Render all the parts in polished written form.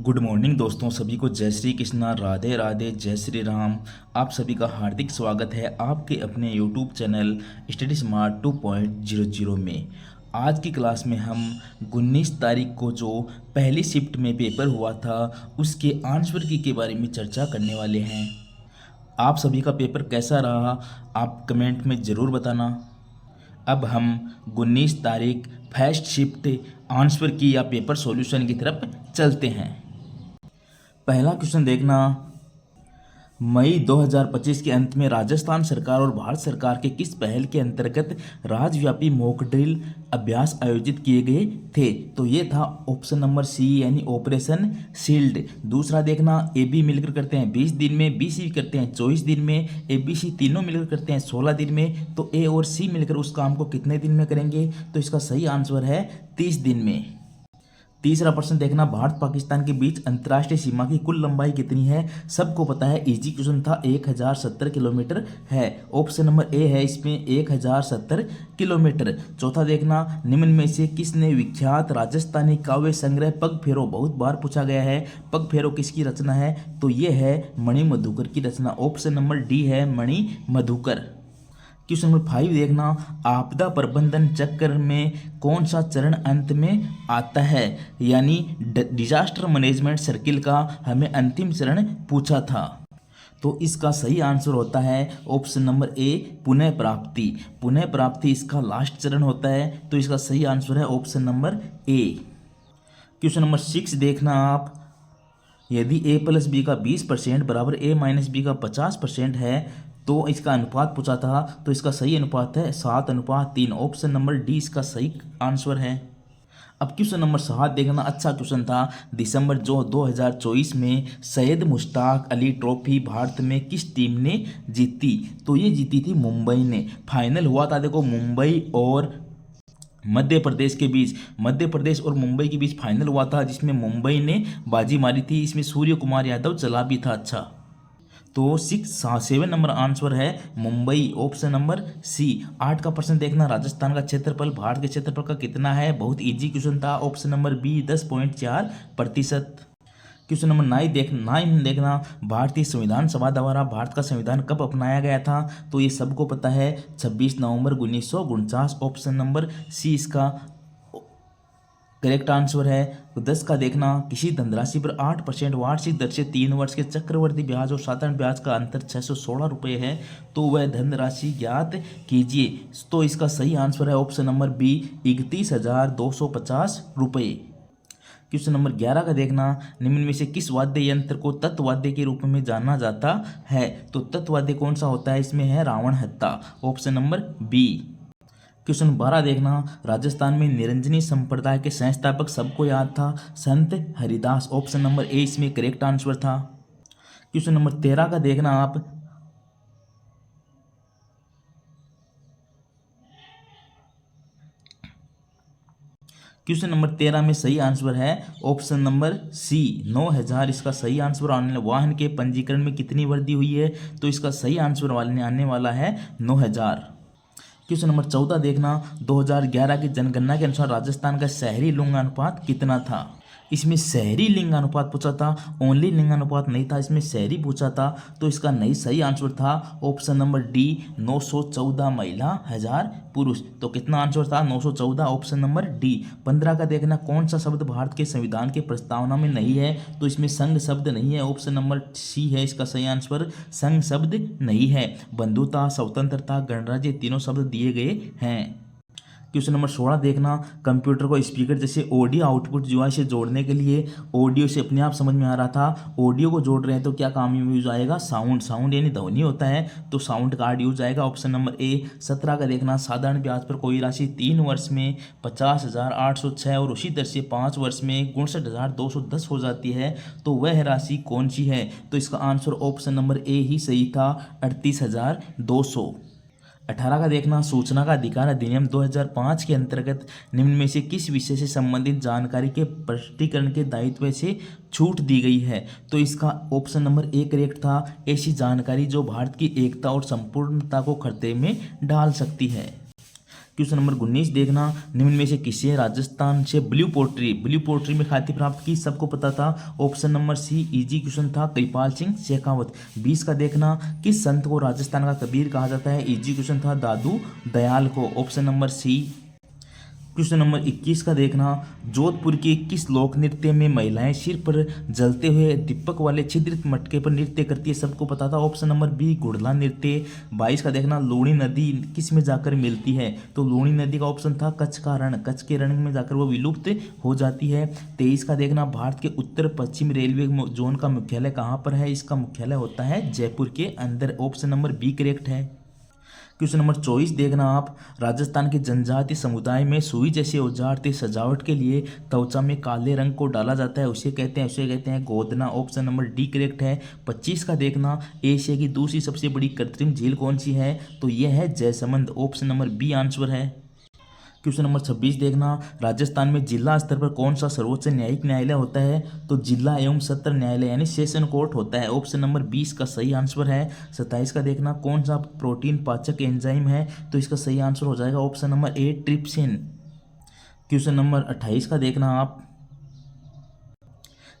Good morning दोस्तों, सभी को जय श्री कृष्णा, राधे राधे, जय श्री राम। आप सभी का हार्दिक स्वागत है आपके अपने यूट्यूब चैनल स्टडी स्मार्ट 2.00 में। आज की क्लास में हम 19 तारीख को जो पहली शिफ्ट में पेपर हुआ था उसके आंसर की के बारे में चर्चा करने वाले हैं। आप सभी का पेपर कैसा रहा आप कमेंट में ज़रूर बताना। अब हम 19 तारीख फर्स्ट शिफ्ट आंसर की या पेपर सॉल्यूशन की तरफ चलते हैं। पहला क्वेश्चन देखना, मई 2025 के अंत में राजस्थान सरकार और भारत सरकार के किस पहल के अंतर्गत राज्यव्यापी मॉक ड्रिल अभ्यास आयोजित किए गए थे? तो ये था ऑप्शन नंबर सी यानी ऑपरेशन शील्ड। दूसरा देखना, ए बी मिलकर करते हैं 20 दिन में, बी सी करते हैं 24 दिन में, ए बी सी तीनों मिलकर करते हैं 16 दिन में। तो ए और सी मिलकर उस काम को कितने दिन में करेंगे? तो इसका सही आंसर है 30 दिन में। तीसरा प्रश्न देखना, भारत पाकिस्तान के बीच अंतर्राष्ट्रीय सीमा की कुल लंबाई कितनी है? सबको पता है, इजी क्वेश्चन था, 1070 किलोमीटर है। ऑप्शन नंबर ए है इसमें 1070 किलोमीटर। चौथा देखना, निम्न में से किसने विख्यात राजस्थानी काव्य संग्रह पग फेरो, बहुत बार पूछा गया है, पग फेरो किसकी रचना है? तो ये है मणि मधुकर की रचना। ऑप्शन नंबर डी है मणि मधुकर। क्वेश्चन नंबर 5 देखना, आपदा प्रबंधन चक्र में कौन सा चरण अंत में आता है? यानी डिजास्टर मैनेजमेंट सर्किल का हमें अंतिम चरण पूछा था। तो इसका सही आंसर होता है ऑप्शन नंबर ए पुनः प्राप्ति। पुनः प्राप्ति इसका लास्ट चरण होता है, तो इसका सही आंसर है ऑप्शन नंबर ए। क्वेश्चन नंबर 6 देखना आप, यदि a प्लस बी का 20% बराबर a माइनस बी का 50% है तो इसका अनुपात पूछा था। तो इसका सही अनुपात है 7:3। ऑप्शन नंबर डी इसका सही आंसर है। अब क्वेश्चन नंबर 7 देखना, अच्छा क्वेश्चन था। दिसंबर 2024 में सैयद मुश्ताक अली ट्रॉफी भारत में किस टीम ने जीती? तो ये जीती थी मुंबई ने। फाइनल हुआ था देखो मुंबई और मध्य प्रदेश के बीच, मध्य प्रदेश और मुंबई के बीच फाइनल हुआ था जिसमें मुंबई ने बाजी मारी थी। इसमें सूर्य कुमार यादव चला भी था। अच्छा, तो 7 नंबर आंसर है मुंबई, ऑप्शन नंबर सी। 8 का प्रश्न देखना, राजस्थान का क्षेत्रफल भारत के क्षेत्रफल का कितना है? बहुत इजी क्वेश्चन था, option number B 10.4%। Question number 9 देखना, भारतीय संविधान सभा द्वारा भारत का संविधान कब अपनाया गया था? तो ये सबको पता है 26 नवंबर 1949। ऑप्शन नंबर सी इसका करेक्ट आंसर है। तो 10 का देखना, किसी धनराशि पर 8% वार्षिक दर से 3 वर्ष के चक्रवृद्धि ब्याज और साधारण ब्याज का अंतर 616 रुपये है, तो वह धनराशि ज्ञात कीजिए। तो इसका सही आंसर है ऑप्शन नंबर बी 31,250 रुपये। क्वेश्चन नंबर 11 का देखना, निम्न में से किस वाद्य यंत्र को तत्वाद्य के रूप में जाना जाता है? तो तत्वाद्य कौन सा होता है? इसमें है रावण हत्ता, ऑप्शन नंबर बी। क्वेश्चन 12 देखना, राजस्थान में निरंजनी संप्रदाय के संस्थापक सबको याद था, संत हरिदास। ऑप्शन नंबर ए इसमें करेक्ट आंसर था। क्वेश्चन नंबर 13 का देखना आप, क्वेश्चन नंबर 13 में सही आंसर है ऑप्शन नंबर सी 9000 इसका सही आंसर आने। वाहन के पंजीकरण में कितनी वृद्धि हुई है? तो इसका सही आंसर आने वाला है 9000। क्वेश्चन नंबर 14 देखना, 2011 की जनगणना के अनुसार राजस्थान का शहरी लिंगानुपात कितना था? इसमें शहरी लिंगानुपात पूछा था, ओनली लिंगानुपात नहीं था, इसमें शहरी पूछा था। तो इसका नहीं सही आंसर था ऑप्शन नंबर डी 914 महिला 1000 पुरुष। तो कितना आंसर था? 914, ऑप्शन नंबर डी। 15 का देखना, कौन सा शब्द भारत के संविधान के प्रस्तावना में नहीं है? तो इसमें संघ शब्द नहीं है, ऑप्शन नंबर सी है इसका सही आंसर, संघ शब्द नहीं है। बंधुता, स्वतंत्रता, गणराज्य तीनों शब्द दिए गए हैं। क्वेश्चन नंबर 16 देखना, कंप्यूटर को स्पीकर जैसे ऑडियो आउटपुट जुआ से जोड़ने के लिए, ऑडियो से अपने आप समझ में आ रहा था, ऑडियो को जोड़ रहे हैं तो क्या काम में यूज आएगा? साउंड यानी ध्वनि होता है, तो साउंड कार्ड यूज आएगा, ऑप्शन नंबर ए। 17 का देखना, साधारण ब्याज पर कोई राशि 3 वर्ष में 50,806 और उसी दर से 5 वर्ष में 59,210 हो जाती है, तो वह राशि कौन सी है? तो इसका आंसर ऑप्शन नंबर ए ही सही था, 38,200। 18 का देखना, सूचना का अधिकार अधिनियम 2005 के अंतर्गत निम्न में से किस विषय से संबंधित जानकारी के प्रकटीकरण के दायित्व से छूट दी गई है? तो इसका ऑप्शन नंबर ए करेक्ट था, ऐसी जानकारी जो भारत की एकता और संपूर्णता को खतरे में डाल सकती है। क्वेश्चन नंबर 19 देखना, निम्न में से किसे राजस्थान से ब्लू पोट्री में ख्याति प्राप्त की? सबको पता था, option number C easy question था, कृपाल सिंह शेखावत। 20 का देखना, किस संत को राजस्थान का कबीर कहा जाता है? इजी क्वेश्चन था, दादू दयाल को, option number C. Question number 21 का देखना, जोधपुर के किस लोक नृत्य में महिलाएं सिर पर जलते हुए दीपक वाले छिद्रित मटके पर नृत्य करती है? सबको पता था, ऑप्शन नंबर बी घुड़ला नृत्य। 22 का देखना, लूणी नदी किस में जाकर मिलती है? तो लूणी नदी का ऑप्शन था कच्छ का रण, कच्छ के रण में जाकर वो विलुप्त हो जाती है। 23 का देखना, भारत के उत्तर पश्चिम रेलवे जोन का मुख्यालय कहाँ पर है? इसका मुख्यालय होता है जयपुर के अंदर, ऑप्शन नंबर बी करेक्ट है। क्वेश्चन नंबर 24 देखना आप, राजस्थान के जनजातीय समुदाय में सुई जैसे औजार से सजावट के लिए त्वचा में काले रंग को डाला जाता है, उसे कहते हैं गोदना, ऑप्शन नंबर डी करेक्ट है। 25 का देखना, एशिया की दूसरी सबसे बड़ी कृत्रिम झील कौन सी है? तो यह है Jaisamand, option number B answer है। क्वेश्चन नंबर 26 देखना, राजस्थान में जिला स्तर पर कौन सा सर्वोच्च न्यायिक न्यायालय होता है? तो जिला एवं सत्र न्यायालय यानी सेशन कोर्ट होता है, ऑप्शन नंबर 20 का सही आंसर है। 27 का देखना, कौन सा प्रोटीन पाचक एंजाइम है? तो इसका सही आंसर हो जाएगा ऑप्शन नंबर ए ट्रिप्सिन। क्वेश्चन नंबर 28 का देखना आप,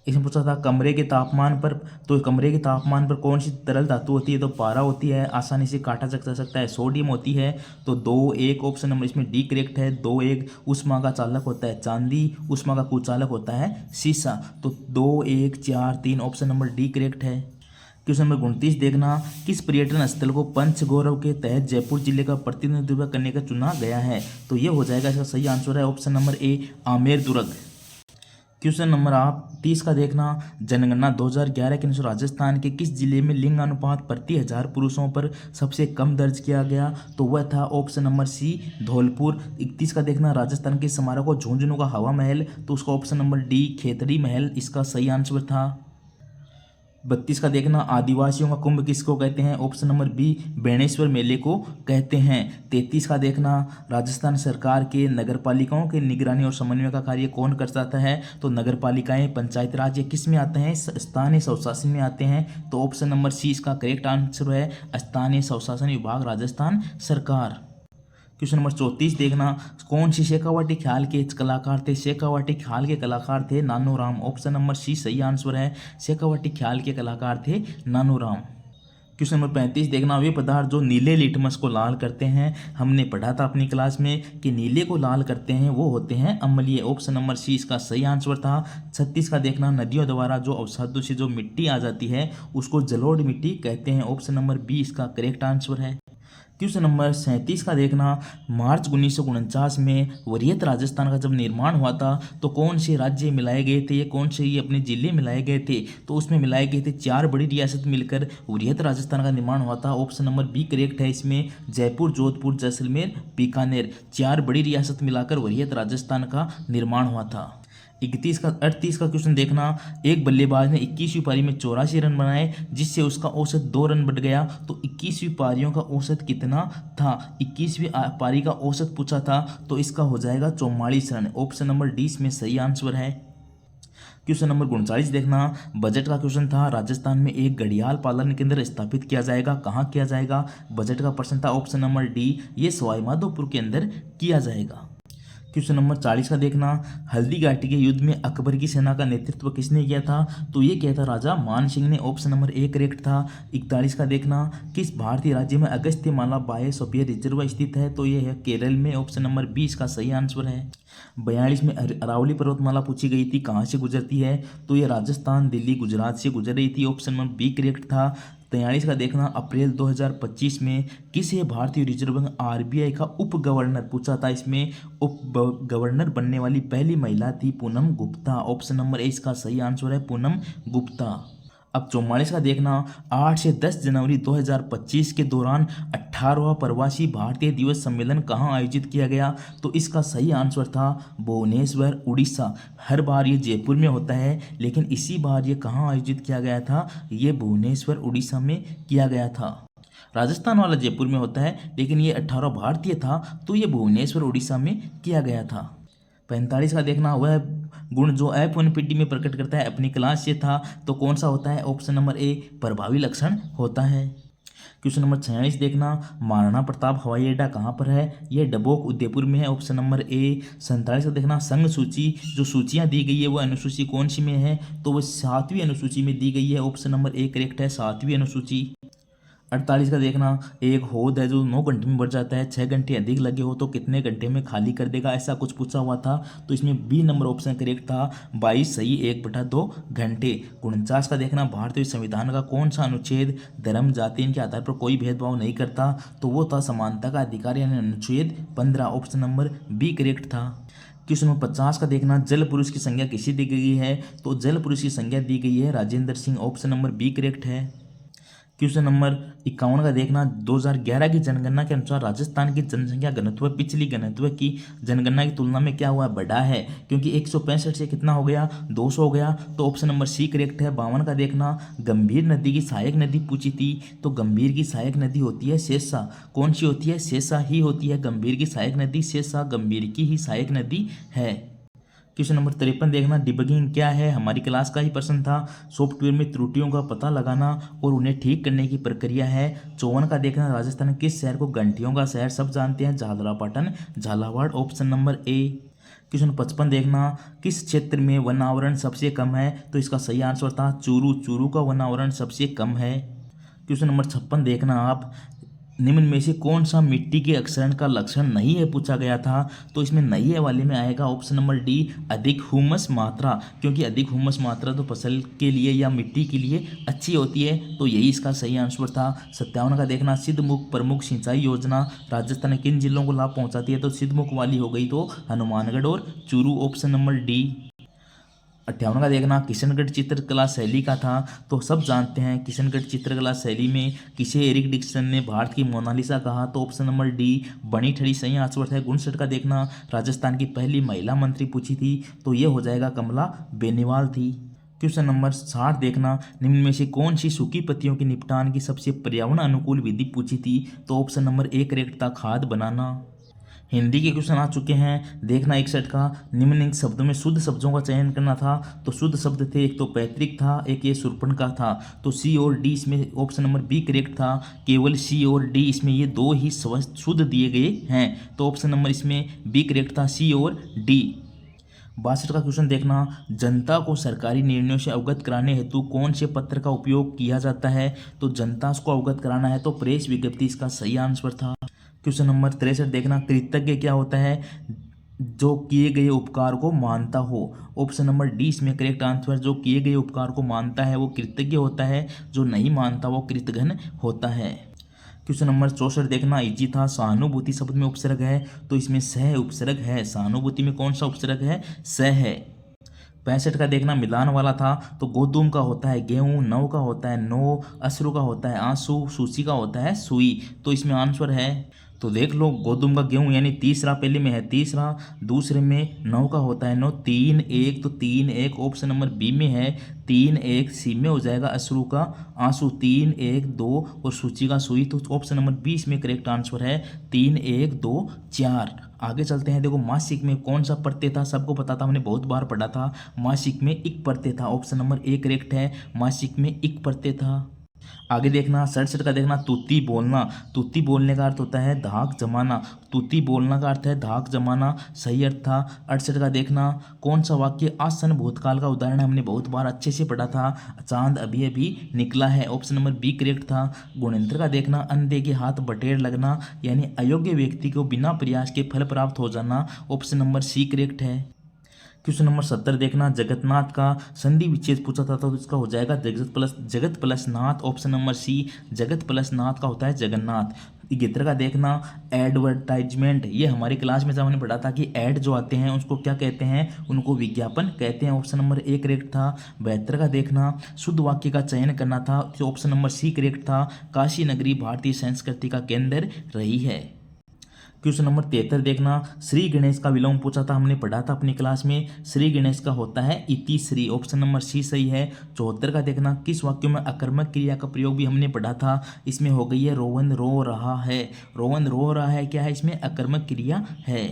इसमें पूछा था कमरे के तापमान पर, तो कमरे के तापमान पर कौन सी तरल धातु होती है? तो पारा होती है, आसानी से काटा जा सकता है। सोडियम होती है, तो 2-1 ऑप्शन नंबर इसमें डी करेक्ट है। 2-1 ऊष्मा का चालक होता है चांदी, ऊष्मा का कुचालक होता है शीशा, तो 2-1-4-3 ऑप्शन नंबर डी करेक्ट है। क्वेश्चन नंबर 29 देखना, किस पर्यटन स्थल को पंच गौरव के तहत जयपुर जिले का प्रतिनिधित्व करने का चुना गया है? तो ये हो जाएगा, इसका सही आंसर है ऑप्शन नंबर ए आमेर दुर्ग। क्वेश्चन नंबर आप 30 का देखना, जनगणना 2011 के अनुसार राजस्थान के किस जिले में लिंग अनुपात प्रति 1000 पुरुषों पर सबसे कम दर्ज किया गया? तो वह था ऑप्शन नंबर सी धौलपुर। 31 का देखना, राजस्थान के स्मारक को झुंझुनू का हवा महल, तो उसका ऑप्शन नंबर डी खेतड़ी महल इसका सही आंसर था। 32 का देखना, आदिवासियों का कुंभ किसको कहते हैं? ऑप्शन नंबर बी बेणेश्वर मेले को कहते हैं। 33 का देखना, राजस्थान सरकार के नगरपालिकाओं के निगरानी और समन्वय का कार्य कौन कर सकता है? तो नगरपालिकाएं पंचायत राज ये किस में आते हैं? स्थानीय स्वशासन में आते हैं, तो ऑप्शन नंबर सी इसका करेक्ट आंसर है, स्थानीय स्वशासन विभाग राजस्थान सरकार। क्वेश्चन नंबर 34 देखना, कौन सी शेखावाटी ख्याल के कलाकार थे? शेखावाटी ख्याल के कलाकार थे नानोराम, ऑप्शन नंबर सी सही आंसर है, शेखावाटी ख्याल के कलाकार थे नानोराम। क्वेश्चन नंबर 35 देखना, वे पदार्थ जो नीले लिटमस को लाल करते हैं, हमने पढ़ा था अपनी क्लास में कि नीले को लाल करते हैं, वो होते हैं अम्लीय, ऑप्शन नंबर सी इसका सही आंसर था। 36 का देखना, नदियों द्वारा जो अवसादों से जो मिट्टी आ जाती है उसको जलोढ़ मिट्टी कहते हैं, ऑप्शन नंबर बी इसका करेक्ट आंसर है। क्वेश्चन नंबर 37 का देखना, मार्च 1949 में वरीयत राजस्थान का जब निर्माण हुआ था तो कौन से राज्य मिलाए गए थे? कौन से ये अपने जिले मिलाए गए थे? तो उसमें मिलाए गए थे 4 बड़ी रियासत मिलकर वरीयत राजस्थान का निर्माण हुआ था, ऑप्शन नंबर बी करेक्ट है। इसमें जयपुर, जोधपुर, जैसलमेर, बीकानेर 4 बड़ी रियासत मिलाकर वरीयत राजस्थान का निर्माण हुआ था। 38 का क्वेश्चन देखना, एक बल्लेबाज ने 21वीं पारी में 84 रन बनाए जिससे उसका औसत 2 रन बढ़ गया, तो 21वीं पारियों का औसत कितना था? 21वीं पारी का औसत पूछा था, तो इसका हो जाएगा 44 रन, ऑप्शन नंबर डी इसमें सही आंसर है। क्वेश्चन नंबर 39 देखना, बजट का क्वेश्चन था, राजस्थान में एक घड़ियाल पालन केंद्र स्थापित किया जाएगा, कहाँ किया जाएगा? बजट का प्रश्न था, ऑप्शन नंबर डी ये सवाई माधोपुर के अंदर किया जाएगा। क्वेश्चन नंबर 40 का देखना, हल्दी घाटी के युद्ध में अकबर की सेना का नेतृत्व किसने किया था? तो ये क्या था? राजा मान सिंह ने, ऑप्शन नंबर ए करेक्ट था। 41 का देखना, किस भारतीय राज्य में अगस्त्यमाला बायोस्फीयर रिजर्व स्थित है? तो ये है केरल में, ऑप्शन नंबर 20 का सही आंसर है। 42 में अरावली पर्वतमाला पूछी गई थी, कहाँ से गुजरती है? तो ये राजस्थान, दिल्ली, गुजरात से गुजर रही थी, ऑप्शन नंबर बी करेक्ट था। 43 का देखना, अप्रैल 2025 में किसे भारतीय रिजर्व बैंक आरबीआई का उप गवर्नर पूछा था? इसमें उप गवर्नर बनने वाली पहली महिला थी पूनम गुप्ता, ऑप्शन नंबर ए इसका सही आंसर है, पूनम गुप्ता। अब 44 का देखना, 8 से 10 जनवरी 2025 के दौरान 18वां प्रवासी भारतीय दिवस सम्मेलन कहाँ आयोजित किया गया? तो इसका सही आंसर था भुवनेश्वर, उड़ीसा। हर बार ये जयपुर में होता है, लेकिन इसी बार ये कहाँ आयोजित किया गया था? ये भुवनेश्वर, उड़ीसा में किया गया था। राजस्थान वाला जयपुर में होता है, लेकिन ये 18 भारतीय था, तो ये भुवनेश्वर, उड़ीसा में किया गया था। 45 का देखना, वह गुण जो F150 में प्रकट करता है अपनी क्लास से था, तो कौन सा होता है? ऑप्शन नंबर ए प्रभावी लक्षण होता है। क्वेश्चन नंबर 46 देखना, महाराणा प्रताप हवाई अड्डा कहाँ पर है? यह डबोक उदयपुर में है, ऑप्शन नंबर ए। 47 का देखना, संघ सूची जो सूचियां दी गई है वो अनुसूची कौन सी में है? तो वो 7वीं अनुसूची में दी गई है, ऑप्शन नंबर ए करेक्ट है, 7वीं अनुसूची। 48 का देखना, एक हौद है जो 9 घंटे में भर जाता है, 6 घंटे अधिक लगे हो तो कितने घंटे में खाली कर देगा, ऐसा कुछ पूछा हुआ था। तो इसमें बी नंबर ऑप्शन करेक्ट था, 22 सही 1/2 घंटे। 49 का देखना, भारतीय संविधान का कौन सा अनुच्छेद धर्म जाति इनके आधार पर कोई भेदभाव नहीं करता? तो वो था समानता का अधिकार यानी अनुच्छेद 15, ऑप्शन नंबर बी करेक्ट था। क्वेश्चन नंबर 50 का देखना, जल पुरुष की संज्ञा किसे दी गई है? तो जल पुरुष की संज्ञा दी गई है Rajendra Singh, option number B correct है। क्वेश्चन नंबर 51 का देखना, 2011 की जनगणना के अनुसार राजस्थान की जनसंख्या घनत्व पिछली घनत्व की जनगणना की तुलना में क्या हुआ? बढ़ा है, क्योंकि 165 से कितना हो गया? 200 हो गया, तो ऑप्शन नंबर सी करेक्ट है। 52 का देखना, गंभीर नदी की सहायक नदी पूछी थी, तो गंभीर की सहायक नदी होती है शेषा। कौन सी होती है? शेषा ही होती है गंभीर की सहायक नदी, शेषा गंभीर की ही सहायक नदी है। क्वेश्चन नंबर 53 देखना, डिबगिंग क्या है? हमारी क्लास का ही प्रश्न था। सॉफ्टवेयर में त्रुटियों का पता लगाना और उन्हें ठीक करने की प्रक्रिया है। 54 का देखना, राजस्थान किस शहर को घंटियों का शहर सब जानते हैं? झालरापाटन, झालावाड़, ऑप्शन नंबर ए। क्वेश्चन 55 देखना, किस क्षेत्र में वन आवरण सबसे कम है? तो इसका सही आंसर था चूरू, चूरू का वन आवरण सबसे कम है। क्वेश्चन नंबर 56 देखना आप, निम्न में से कौन सा मिट्टी के अक्षरण का लक्षण नहीं है पूछा गया था? तो इसमें नहीं है वाले में आएगा ऑप्शन नंबर डी, अधिक हुमस मात्रा, क्योंकि अधिक हुमस मात्रा तो फसल के लिए या मिट्टी के लिए अच्छी होती है, तो यही इसका सही आंसर था। 57 का देखना, सिद्धमुख प्रमुख सिंचाई योजना राजस्थान के किन जिलों को लाभ पहुंचाती है? तो सिद्धमुख वाली हो गई तो हनुमानगढ़ और चूरू, ऑप्शन नंबर डी। 58 का देखना, किशनगढ़ चित्रकला शैली का था, तो सब जानते हैं किशनगढ़ चित्रकला शैली में किसे एरिक डिक्सन ने भारत की मोनालिसा कहा? तो ऑप्शन नंबर डी, बनी ठड़ी सही आंसर है। 59 का देखना, राजस्थान की पहली महिला मंत्री पूछी थी, तो ये हो जाएगा कमला बेनीवाल थी। क्वेश्चन नंबर 60 देखना, निम्न में से कौन सी सूखी पत्तियों के निपटान की सबसे पर्यावरण अनुकूल विधि पूछी थी? तो ऑप्शन नंबर ए करेक्ट था, खाद बनाना। हिंदी के क्वेश्चन आ चुके हैं, देखना 61 का, निम्नलिखित शब्दों में शुद्ध शब्दों का चयन करना था। तो शुद्ध शब्द थे, एक तो पैतृक था, एक ये सुरपण का था, तो सी और डी इसमें ऑप्शन नंबर बी करेक्ट था। केवल सी और डी इसमें ये दो ही शुद्ध दिए गए हैं, तो ऑप्शन नंबर इसमें बी करेक्ट था, सी और डी। 62 का क्वेश्चन देखना, जनता को सरकारी निर्णयों से अवगत कराने हेतु कौन से पत्र का उपयोग किया जाता है? तो जनता को अवगत कराना है तो प्रेस विज्ञप्ति इसका सही आंसर था। क्वेश्चन नंबर 63 देखना, कृतज्ञ क्या होता है? जो किए गए उपकार को मानता हो, ऑप्शन नंबर डी इसमें करेक्ट आंसर। जो किए गए उपकार को मानता है वो कृतज्ञ होता है, जो नहीं मानता वो कृतघ्न होता है। क्वेश्चन नंबर 64 देखना, इजी था। सहानुभूति शब्द में उपसर्ग है, तो इसमें सह उपसर्ग है। सहानुभूति में कौन सा उपसर्ग है? सह है। 65 का देखना, मिलान वाला था, तो गोधूम का होता है गेहूं, नव का होता है नो, अश्रु का होता है आंसू, सूची का होता है सुई, तो इसमें आंसर है। तो देख लो, गोधूम का गेहूं यानी तीसरा पहले में है तीसरा, दूसरे में नौ का होता है नौ, 3 1, तो 3 1 ऑप्शन नंबर बी में है। 3 1 सी में हो जाएगा, अश्रु का आंसू 3 1 2 और सूची का सुई, तो ऑप्शन नंबर 20 में करेक्ट आंसर है 3 1 2 4। आगे चलते हैं, देखो मासिक में कौन सा प्रत्यय था? सबको पता था, हमने बहुत बार पढ़ा था। मासिक में इक प्रत्यय था, ऑप्शन नंबर ए करेक्ट है, मासिक में इक प्रत्यय था। आगे देखना 67 का देखना, तूती बोलना। तूती बोलने का अर्थ होता है धाक जमाना, तूती बोलना का अर्थ है धाक जमाना, सही अर्थ था। 68 का देखना, कौन सा वाक्य आसन भूतकाल का उदाहरण है? हमने बहुत बार अच्छे से पढ़ा था, चांद अभी अभी निकला है, ऑप्शन नंबर बी करेक्ट था। गुणित्र का देखना, अंधे के हाथ बटेर लगना, यानी अयोग्य व्यक्ति को बिना प्रयास के फल प्राप्त हो जाना, ऑप्शन नंबर सी करेक्ट है। क्वेश्चन नंबर 70 देखना, जगतनाथ का संधि विच्छेद पूछा था, तो इसका हो जाएगा जगत प्लस नाथ, ऑप्शन नंबर सी। जगत प्लस नाथ का होता है जगन्नाथ। 71 का देखना, एडवर्टाइजमेंट, ये हमारी क्लास में जब हमने पढ़ा था कि एड जो आते हैं उसको क्या कहते हैं? उनको विज्ञापन कहते हैं, ऑप्शन नंबर ए करेक्ट था। 72 का देखना, शुद्ध वाक्य का चयन करना था, तो ऑप्शन नंबर सी करेक्ट था। काशी नगरी भारतीय संस्कृति का केंद्र रही है। क्वेश्चन नंबर 73 देखना, श्री गणेश का विलोम पूछा था, हमने पढ़ा था अपनी क्लास में। श्री गणेश का होता है इति श्री, ऑप्शन नंबर सी सही है। 74 का देखना, किस वाक्य में अकर्मक क्रिया का प्रयोग भी हमने पढ़ा था, इसमें हो गई है रोहन रो रहा है। रोहन रो रहा है क्या है? इसमें अकर्मक क्रिया है।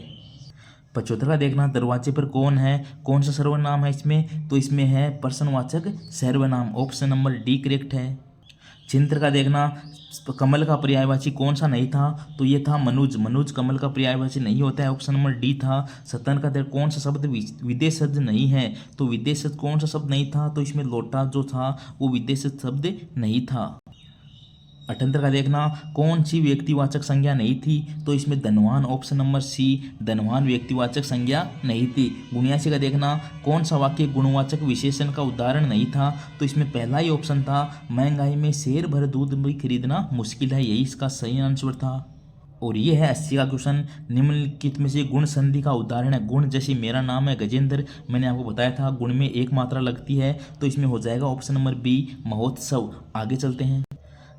75 का देखना, दरवाजे पर कौन है? कौन सा सर्वनाम है इसमें? तो इसमें है प्रश्नवाचक सर्वनाम, ऑप्शन नंबर डी करेक्ट है। चिंत्र का देखना, कमल का पर्यायवाची कौन सा नहीं था, तो ये था मनुज। मनुज कमल का पर्यायवाची नहीं होता है, ऑप्शन नंबर डी था। सतन का कौन सा शब्द विदेशज नहीं है, तो विदेशज कौन सा शब्द नहीं था, तो इसमें लोटा जो था वो विदेशज शब्द नहीं था। अठंतर का देखना, कौन सी व्यक्तिवाचक संज्ञा नहीं थी, तो इसमें धनवान, ऑप्शन नंबर सी, धनवान व्यक्तिवाचक संज्ञा नहीं थी। 79 का देखना, कौन सा वाक्य गुणवाचक विशेषण का उदाहरण नहीं था, तो इसमें पहला ही ऑप्शन था, महंगाई में शेर भर दूध भी खरीदना मुश्किल है, यही इसका सही आंसर था। और ये है 80 का क्वेश्चन, निम्नलिखित में से गुण संधि का उदाहरण है। गुण जैसे मेरा नाम है गजेंद्र, मैंने आपको बताया था गुण में एक मात्रा लगती है, तो इसमें हो जाएगा ऑप्शन नंबर बी, महोत्सव। आगे चलते हैं।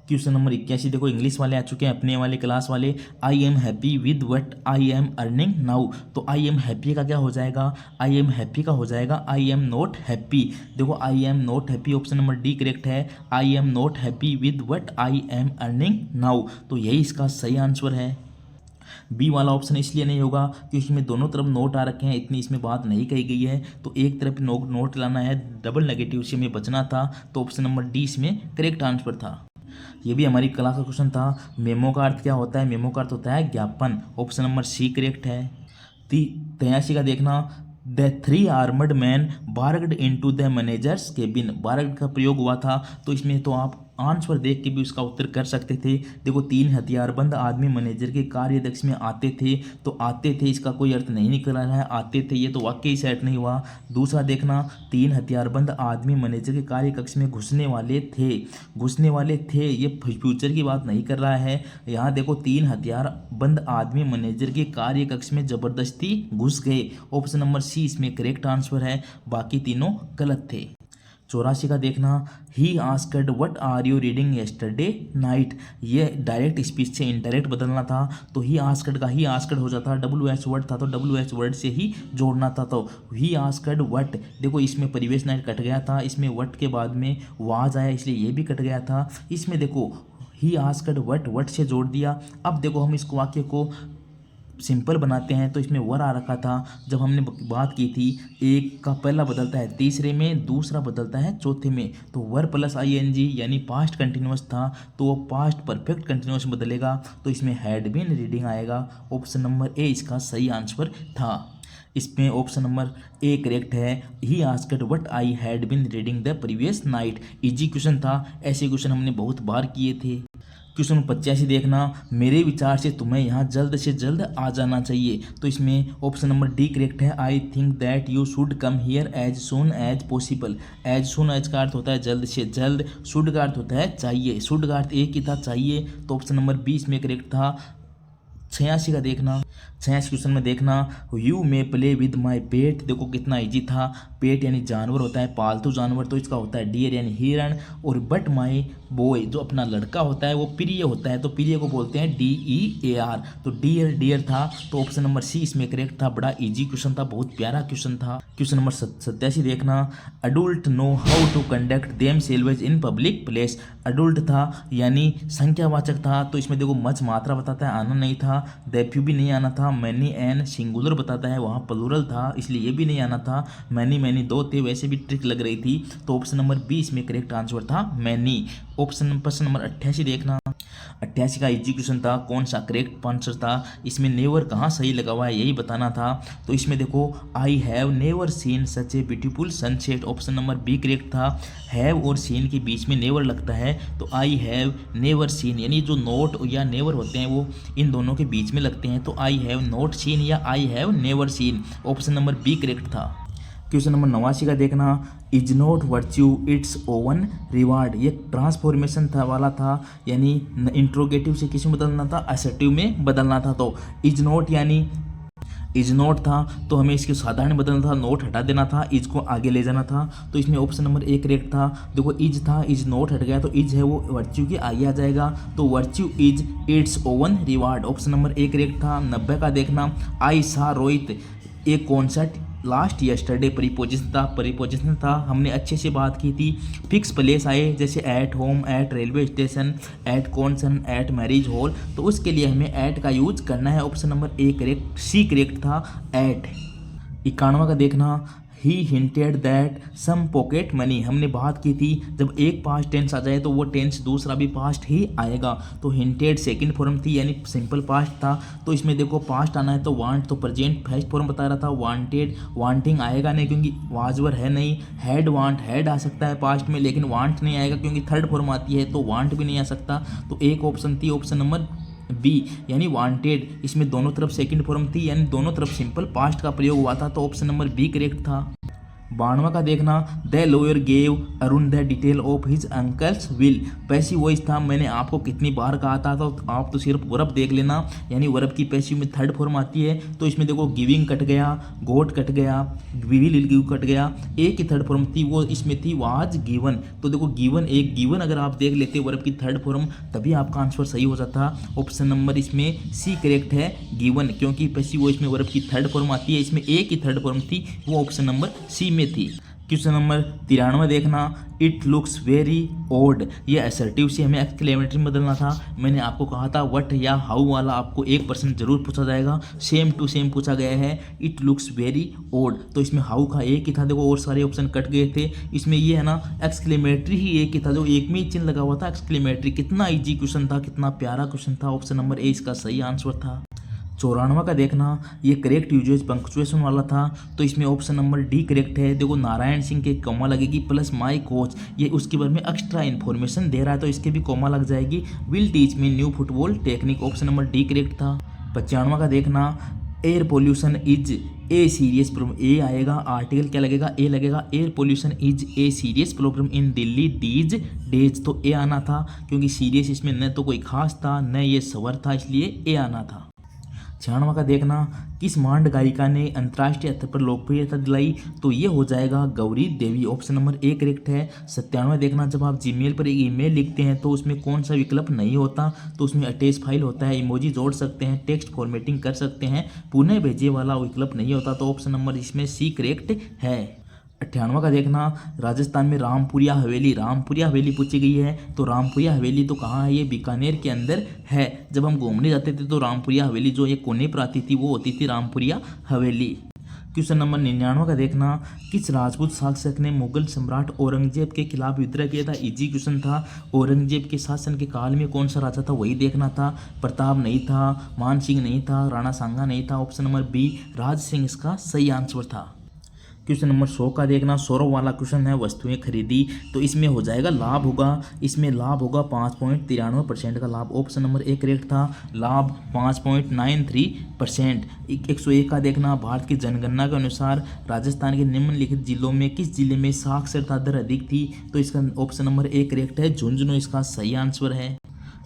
क्वेश्चन नंबर 81 देखो, इंग्लिश वाले आ चुके हैं, अपने वाले क्लास वाले। I am happy with what I am earning now, तो आई एम हैप्पी का क्या हो जाएगा, आई एम हैप्पी का हो जाएगा आई एम नॉट हैप्पी। देखो I am not happy, option number D correct है। I am not happy with what I am earning now, तो यही इसका सही आंसर है। बी वाला ऑप्शन इसलिए नहीं होगा क्योंकि इसमें दोनों तरफ नोट आ रखे हैं, इतनी इसमें बात नहीं कही गई है, तो एक तरफ नोट लाना है, डबल नेगेटिव से हमें बचना था, तो ऑप्शन नंबर डी इसमें करेक्ट आंसर था। ये भी हमारी क्लास का क्वेश्चन था। मेमो का अर्थ क्या होता है, मेमो का अर्थ होता है ज्ञापन, ऑप्शन नंबर सी करेक्ट है। 83 का देखना, the 3 armoured man barged into the manager's cabin, barged का प्रयोग हुआ था, तो इसमें तो आप आंसर देख के भी उसका उत्तर कर सकते थे। देखो 3 हथियारबंद आदमी मैनेजर के कार्यदक्ष में आते थे, तो आते थे इसका कोई अर्थ नहीं निकल रहा है, आते थे ये तो वाकई सेट नहीं हुआ। दूसरा देखना, 3 हथियारबंद आदमी मैनेजर के कार्य कक्ष में घुसने वाले थे, ये फ्यूचर की बात नहीं कर रहा है। यहाँ देखो 3 हथियारबंद आदमी मैनेजर के कार्य कक्ष में जबरदस्ती घुस गए, ऑप्शन नंबर सी इसमें करेक्ट आंसर है, बाकी तीनों गलत थे। 84 का देखना, ही asked what are you reading yesterday night, ये डायरेक्ट स्पीच से इनडायरेक्ट बदलना था, तो ही आस्क्ड का ही आस्क्ड हो जाता, WH वर्ड था तो WH वर्ड से ही जोड़ना था, तो ही आस्क्ड व्हाट। देखो इसमें परिवेश नाइट कट गया था, इसमें व्हाट के बाद में वाज आया इसलिए ये भी कट गया था। इसमें देखो ही आस्क्ड व्हाट से जोड़ दिया। अब देखो हम इस वाक्य को सिंपल बनाते हैं, तो इसमें वर आ रखा था जब हमने बात की थी, एक का पहला बदलता है तीसरे में, दूसरा बदलता है चौथे में, तो वर प्लस ING यानी पास्ट कंटिन्यूअस था, तो वो पास्ट परफेक्ट कंटिन्यूअस बदलेगा, तो इसमें हैड बीन रीडिंग आएगा, ऑप्शन नंबर ए इसका सही आंसर था। इसमें ऑप्शन नंबर ए करेक्ट है, ही asked what I had been reading the previous night. Easy question था, ऐसे क्वेश्चन हमने बहुत बार किए थे। क्वेश्चन 85 देखना, मेरे विचार से तुम्हें यहाँ जल्द से जल्द आ जाना चाहिए, तो इसमें ऑप्शन नंबर डी करेक्ट है, I think that you should come here as soon as possible. As soon as का अर्थ होता है जल्द से जल्द, शुड का अर्थ होता है चाहिए, शुड का अर्थ एक ही था चाहिए, तो ऑप्शन नंबर 20 में करेक्ट था। 86 का देखना, 86 क्वेश्चन में देखना, you may play with my pet, देखो कितना इजी था, पेट यानी जानवर होता है, पालतू जानवर, तो इसका होता है डियर यानी हिरण, और बट माई बॉय जो अपना लड़का होता है वो प्रिय होता है, तो प्रिय को बोलते हैं DEAR, तो डियर था, तो ऑप्शन नंबर सी इसमें करेक्ट था। बड़ा इजी क्वेश्चन था, बहुत प्यारा क्वेश्चन था। क्वेश्चन नंबर 87 देखना, adult know how to conduct themselves in public place, adult था यानी संख्यावाचक था, तो इसमें देखो मच मात्रा बताता है, आना नहीं था, दैफ्यू भी नहीं आना था, मैनी एन सिंगुलर बताता है वहाँ प्लूरल था इसलिए ये भी नहीं आना था, मैनी 2 थे, वैसे भी ट्रिक लग रही थी, तो ऑप्शन नंबर बी इसमें करेक्ट आंसर था मैनी। प्रश्न नंबर 88 देखना, 88 का इजी क्वेश्चन था, कौन सा करेक्ट आंसर था, इसमें नेवर कहाँ सही लगा हुआ है यही बताना था, तो इसमें देखो I have never seen such a beautiful sunset, option number B correct था। हैव और सीन के बीच में नेवर लगता है, तो आई हैव नेवर सीन, यानी जो नोट या नेवर होते हैं वो इन दोनों के बीच में लगते हैं, तो आई हैव नॉट सीन या I have never seen, option number B correct था। क्वेश्चन नंबर 89 का देखना, is not virtue its own reward, ये ट्रांसफॉर्मेशन था वाला था, यानी इंट्रोगेटिव से किस में बदलना था, असर्टिव में बदलना था, तो इज नॉट यानी इज नॉट था तो हमें इसके साधारण बदलना था, नोट हटा देना था, इज को आगे ले जाना था, तो इसमें ऑप्शन नंबर ए करेक्ट था। देखो इज था, इज नॉट हट गया तो इज है वो वर्च्यू के आगे आ जाएगा, तो virtue is it's own reward, option number A correct था। 90 का देखना, आई सा Rohit a concert last yesterday, परिपोजिशन था, हमने अच्छे से बात की थी। फिक्स प्लेस आए जैसे at home, at railway station, at concert, at marriage hall, तो उसके लिए हमें एट का यूज करना है, option number A correct, C correct था एट। 91 का देखना, he hinted that some pocket money, हमने बात की थी जब एक पास्ट टेंस आ जाए तो वो टेंस दूसरा भी पास्ट ही आएगा। तो हिंटेड सेकंड फॉर्म थी यानी सिंपल पास्ट था। तो इसमें देखो पास्ट आना है तो वांट, तो प्रेजेंट फर्स्ट फॉर्म बता रहा था। वांटेड, वांटिंग आएगा नहीं क्योंकि वाजवर है नहीं। हैड, वांट, हैड आ सकता है पास्ट में लेकिन वांट नहीं आएगा क्योंकि थर्ड फॉर्म आती है, तो वांट भी नहीं आ सकता। तो एक ऑप्शन थी ऑप्शन नंबर बी यानी वांटेड। इसमें दोनों तरफ सेकंड फॉर्म थी यानी दोनों तरफ सिंपल पास्ट का प्रयोग हुआ था, तो ऑप्शन नंबर बी करेक्ट था। 92वां का देखना, the lawyer gave Arun the detail of his uncle's will, passive voice था। मैंने आपको कितनी बार कहा था, तो आप तो सिर्फ वर्ब देख लेना, यानी वर्ब की पैसिव में थर्ड फॉर्म आती है। तो इसमें देखो गिविंग कट गया, गोट कट गया, विल गिव कट गया, एक की थर्ड फॉर्म थी वो इसमें थी वाज गिवन। तो देखो गिवन, एक गिवन अगर आप देख लेते वर्ब की थर्ड फॉर्म तभी आपका आंसर सही हो जाता। ऑप्शन नंबर इसमें सी करेक्ट है, गिवन, क्योंकि पैसिव वॉइस में वर्ब की थर्ड फॉर्म आती है। इसमें एक की थर्ड फॉर्म थी वो ऑप्शन नंबर सी में थी। क्वेश्चन नंबर 93 देखना, इट लुक्स वेरी ओड, ये असर्टिव से हमें एक्सक्लेमेटरी में बदलना था। मैंने आपको कहा था वट या हाउ वाला आपको 1% जरूर पूछा जाएगा, सेम टू सेम पूछा गया है। इट लुक्स वेरी ओड, तो इसमें हाउ का एक ही था, देखो और सारे ऑप्शन कट गए थे। इसमें ये है ना एक्सक्लेमेटरी ही एक ही था, जो एक में ही चिन्ह लगा हुआ था एक्सक्लेमेटरी। कितना इजी क्वेश्चन था, कितना प्यारा क्वेश्चन था। ऑप्शन नंबर ए इसका सही आंसर था। 94वां का देखना, ये करेक्ट यूजेज पंक्चुएशन वाला था, तो इसमें ऑप्शन नंबर डी करेक्ट है। देखो नारायण सिंह के कॉमा लगेगी प्लस माई कोच, ये उसके बारे में एक्स्ट्रा इन्फॉर्मेशन दे रहा है तो इसके भी कॉमा लग जाएगी। Will teach me new football technique, option number D correct था। 95वां का देखना, air pollution is a serious problem, a आएगा, आर्टिकल क्या लगेगा, ए लगेगा। Air pollution is a serious problem in Delhi these days, तो ए आना था क्योंकि सीरियस इसमें न तो कोई खास था न ये सवर था, इसलिए ए आना था। 96वां का देखना, किस मांड गायिका ने अंतर्राष्ट्रीय स्तर पर लोकप्रियता दिलाई, तो ये हो जाएगा गौरी देवी, ऑप्शन नंबर ए करेक्ट है। 97वां देखना, जब आप जीमेल पर एक ईमेल लिखते हैं तो उसमें कौन सा विकल्प नहीं होता, तो उसमें अटैच फाइल होता है, इमोजी जोड़ सकते हैं, टेक्स्ट फॉर्मेटिंग कर सकते हैं, पुनः भेजे वाला विकल्प नहीं होता, तो ऑप्शन नंबर इसमें सी करेक्ट है। 98वां का देखना, राजस्थान में रामपुरिया हवेली, रामपुरिया हवेली पूछी गई है, तो रामपुरिया हवेली तो कहाँ है, ये बीकानेर के अंदर है। जब हम घूमने जाते थे तो रामपुरिया हवेली जो ये कोने पर आती थी वो होती थी रामपुरिया हवेली। क्वेश्चन नंबर 99 का देखना, किस राजपूत शासक ने मुगल सम्राट औरंगजेब के खिलाफ विद्रोह किया था, इजी क्वेश्चन था। औरंगजेब के शासन के काल में कौन सा राजा था वही देखना था। प्रताप नहीं था, मान सिंह नहीं था, राणा सांगा नहीं था, option number B Raj Singh इसका सही आंसर था। क्वेश्चन नंबर 100 का देखना, 100 वाला क्वेश्चन है, वस्तुएं खरीदी, तो इसमें हो जाएगा लाभ होगा, इसमें लाभ होगा 5.93% का लाभ, ऑप्शन नंबर ए करेक्ट था। लाभ 5.93%। 101 का देखना, भारत की जनगणना के अनुसार राजस्थान के निम्नलिखित जिलों में किस जिले में साक्षरता दर अधिक थी, तो इसका ऑप्शन नंबर ए करेक्ट है, झुंझुनू इसका सही आंसर है।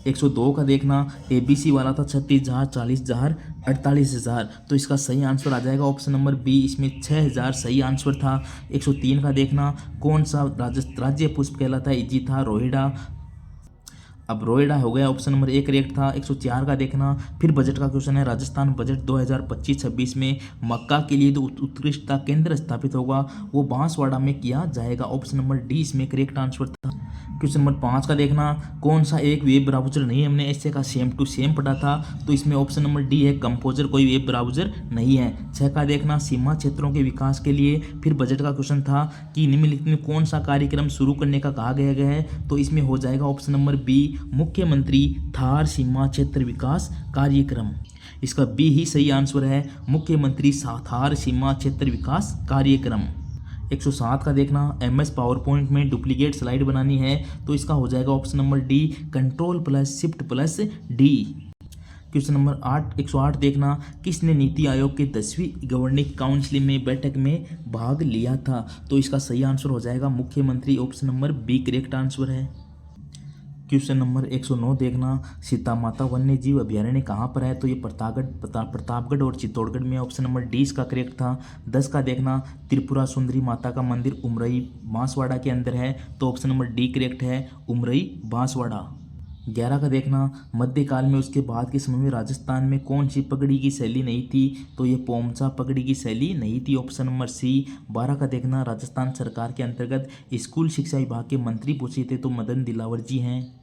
102 का देखना, ABC वाला था 36,000, 40,000, 48,000, तो इसका सही आंसर आ जाएगा ऑप्शन नंबर बी, इसमें 6,000 सही आंसर था। 103 का देखना, कौन सा राज्य पुष्प कहलाता है, इजी था, रोहिड़ा, अब रोएडा हो गया, ऑप्शन नंबर ए करेक्ट था। 104 का देखना, फिर बजट का क्वेश्चन है, राजस्थान बजट 2025-26 में मक्का के लिए जो उत्कृष्टता केंद्र स्थापित होगा वो बांसवाड़ा में किया जाएगा, ऑप्शन नंबर डी इसमें करेक्ट आंसर था। क्वेश्चन नंबर 5 का देखना, कौन सा एक वेब ब्राउजर नहीं, हमने इससे का सेम टू सेम पढ़ा था, तो इसमें ऑप्शन नंबर डी है, कंपोजर कोई वेब ब्राउजर नहीं है। 6 का देखना, सीमा क्षेत्रों के विकास के लिए फिर बजट का क्वेश्चन था कि निम्नलिखित में कौन सा कार्यक्रम शुरू करने का कहा गया है, तो इसमें हो जाएगा ऑप्शन नंबर बी, मुख्यमंत्री थार सीमा क्षेत्र विकास कार्यक्रम, इसका बी ही सही आंसर है, मुख्यमंत्री थार सीमा क्षेत्र विकास कार्यक्रम। 107 का देखना, MS पावर पॉइंट में डुप्लीकेट स्लाइड बनानी है, तो इसका हो जाएगा option number D, Ctrl+Shift+D। Question number 108 देखना, किसने नीति आयोग के 10वीं गवर्निंग काउंसिल में बैठक में भाग लिया था, तो इसका सही आंसर हो जाएगा मुख्यमंत्री, option number B correct answer है। क्वेश्चन नंबर 109 देखना, सीता माता वन्य जीव अभ्यारण्य कहाँ पर है, तो ये प्रतापगढ़ और चित्तौड़गढ़ में, ऑप्शन नंबर डी इसका करेक्ट था। 10 का देखना, त्रिपुरा सुंदरी माता का मंदिर उमरई बांसवाड़ा के अंदर है, तो ऑप्शन नंबर डी करेक्ट है, उमरई बांसवाड़ा। 11 का देखना, मध्यकाल में उसके बाद के समय में राजस्थान में कौन सी पगड़ी की शैली नहीं थी, तो ये पोमचा पगड़ी की शैली नहीं थी, ऑप्शन नंबर सी। 12 का देखना, राजस्थान सरकार के अंतर्गत स्कूल शिक्षा विभाग के मंत्री पूछे थे, तो मदन दिलावर जी हैं।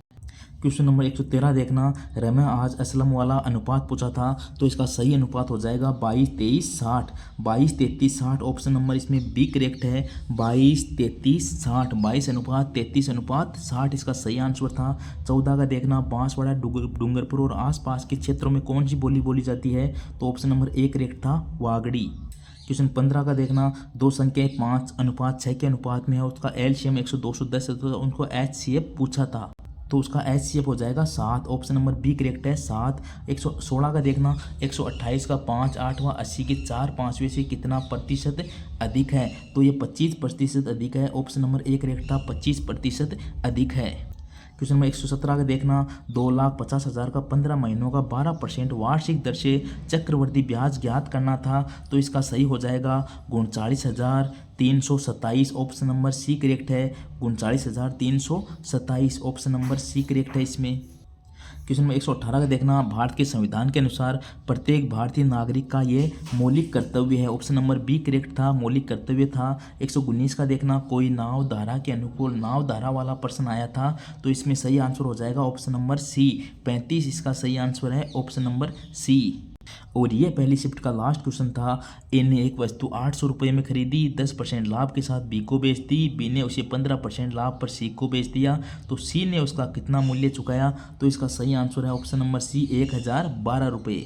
क्वेश्चन नंबर 113 देखना, रमै आज असलम वाला अनुपात पूछा था, तो इसका सही अनुपात हो जाएगा 22 23 60। 22 33 60 ऑप्शन नंबर इसमें बी करेक्ट है। 22 33 60, 22 अनुपात 33 अनुपात 60 इसका सही आंसर था। 14 का देखना, बांसवाड़ा डूंगरपुर और आसपास के क्षेत्रों में कौन सी बोली बोली जाती है, तो ऑप्शन नंबर ए करेक्ट था, वागड़ी। क्वेश्चन 15 का देखना, दो संख्याएं 5:6 के अनुपात में है, उसका एलसीएम 100 210 है, तो उनको एचसीएफ पूछा था, तो उसका एचसीएफ हो जाएगा 7। ऑप्शन नंबर बी करेक्ट है, 7। 116 का देखना, 128 का 5 8वां 80 के 4 5वें से कितना प्रतिशत अधिक है, तो ये 25% अधिक है। ऑप्शन नंबर ए करेक्ट था, 25% अधिक है। क्वेश्चन नंबर 117 का देखना, 2,50,000 का 15 महीनों का 12% वार्षिक दर से चक्रवृद्धि ब्याज ज्ञात करना था, तो इसका सही हो जाएगा 39,327। ऑप्शन नंबर सी करेक्ट है, 39,327 ऑप्शन नंबर सी करेक्ट है इसमें। क्वेश्चन नंबर 118 का देखना, भारत के संविधान के अनुसार प्रत्येक भारतीय नागरिक का ये मौलिक कर्तव्य है, ऑप्शन नंबर बी करेक्ट था, मौलिक कर्तव्य था। 119 का देखना, कोई नाव धारा के अनुकूल नाव धारा वाला प्रश्न आया था, तो इसमें सही आंसर हो जाएगा ऑप्शन नंबर सी, 35 इसका सही आंसर है, ऑप्शन नंबर सी। और ये पहली शिफ्ट का लास्ट क्वेश्चन था। ए ने एक वस्तु 800 रुपये में खरीदी, 10% लाभ के साथ बी को बेच दी, बी ने उसे 15% लाभ पर सी को बेच दिया, तो सी ने उसका कितना मूल्य चुकाया, तो इसका सही आंसर है ऑप्शन नंबर सी, 1012 रुपये।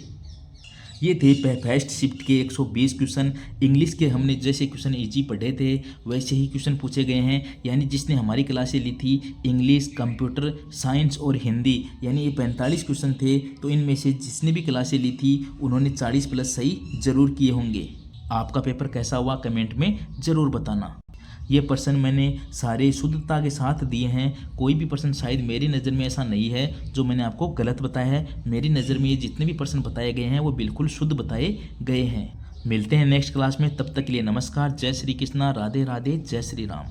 ये थे फर्स्ट शिफ्ट के 120 क्वेश्चन। इंग्लिश के हमने जैसे क्वेश्चन इजी पढ़े थे वैसे ही क्वेश्चन पूछे गए हैं, यानी जिसने हमारी क्लासें ली थी इंग्लिश, कंप्यूटर साइंस और हिंदी, यानी ये 45 क्वेश्चन थे, तो इनमें से जिसने भी क्लासें ली थी उन्होंने 40+ सही जरूर किए होंगे। आपका पेपर कैसा हुआ कमेंट में ज़रूर बताना। ये प्रश्न मैंने सारे शुद्धता के साथ दिए हैं, कोई भी प्रश्न शायद मेरी नज़र में ऐसा नहीं है जो मैंने आपको गलत बताया है। मेरी नज़र में ये जितने भी प्रश्न बताए गए हैं वो बिल्कुल शुद्ध बताए गए हैं। मिलते हैं नेक्स्ट क्लास में, तब तक के लिए नमस्कार, जय श्री कृष्णा, राधे राधे, जय श्री राम।